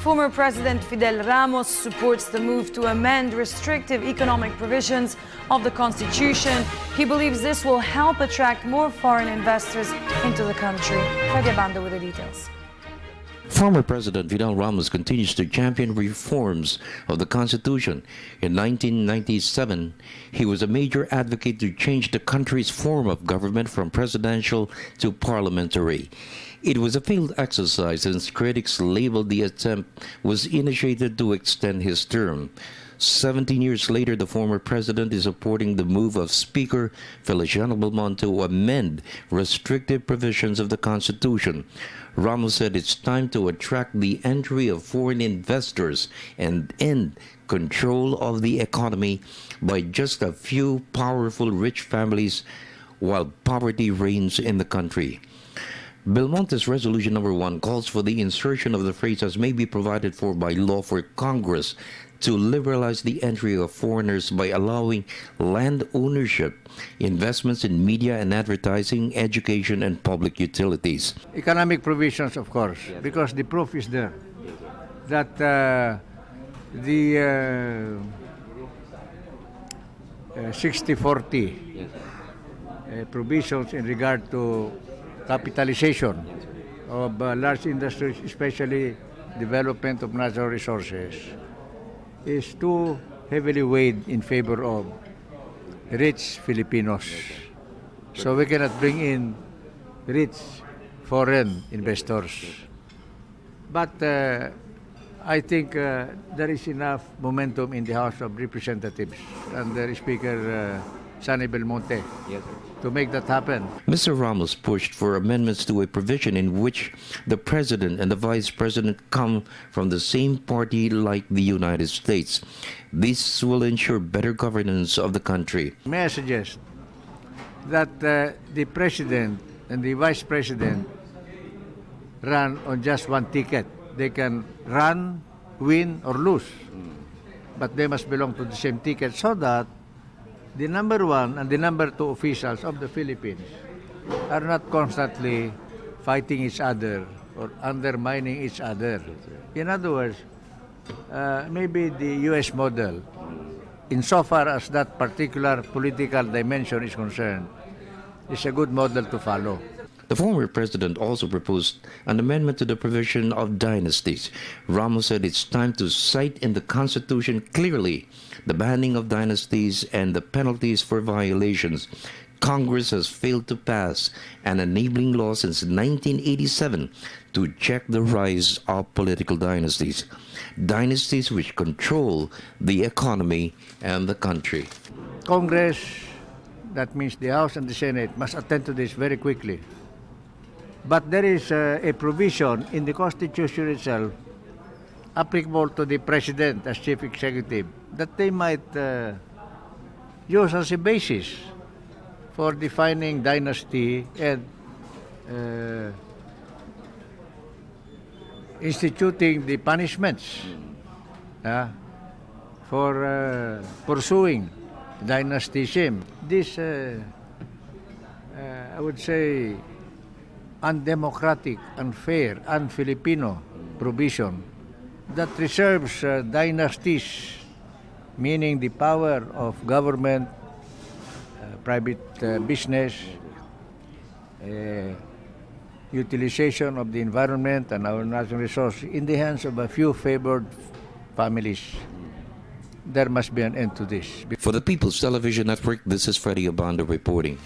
Former President Fidel Ramos supports the move to amend restrictive economic provisions of the Constitution. He believes this will help attract more foreign investors into the country. Freddie Abando with the details. Former President Fidel Ramos continues to champion reforms of the Constitution. In 1997, he was a major advocate to change the country's form of government from presidential to parliamentary. It was a failed exercise since critics labeled the attempt was initiated to extend his term. 17 years later, the former president is supporting the move of Speaker Feliciano Belmonte to amend restrictive provisions of the Constitution. Ramos said it's time to attract the entry of foreign investors and end control of the economy by just a few powerful rich families while poverty reigns in the country. Belmonte's resolution number 1 calls for the insertion of the phrase as may be provided for by law for Congress to liberalize the entry of foreigners by allowing land ownership, investments in media and advertising, education, and public utilities. Economic provisions, of course, because the proof is there that the 60-40 provisions in regard to capitalization of large industries, especially development of natural resources, is too heavily weighed in favor of rich Filipinos. So we cannot bring in rich foreign investors. But I think there is enough momentum in the House of Representatives under Speaker Sonny Belmonte to make that happen. Mr. Ramos pushed for amendments to a provision in which the president and the vice president come from the same party like the United States. This will ensure better governance of the country. May I suggest that the president and the vice president run on just one ticket. They can run, win, or lose, but they must belong to the same ticket so that the number 1 and the number 2 officials of the Philippines are not constantly fighting each other or undermining each other. In other words, maybe the U.S. model, insofar as that particular political dimension is concerned, is a good model to follow. The former president also proposed an amendment to the provision of dynasties. Ramos said it's time to cite in the Constitution clearly the banning of dynasties and the penalties for violations. Congress has failed to pass an enabling law since 1987 to check the rise of political dynasties. Dynasties which control the economy and the country. Congress, that means the House and the Senate, must attend to this very quickly. But there is a provision in the Constitution itself applicable to the President as Chief Executive that they might use as a basis for defining dynasty and instituting the punishments for pursuing dynastism. This, I would say, undemocratic, unfair, un-Filipino provision that reserves dynasties, meaning the power of government, private business, utilization of the environment and our natural resources in the hands of a few favored families. There must be an end to this. For the People's Television Network, this is Freddie Abando reporting.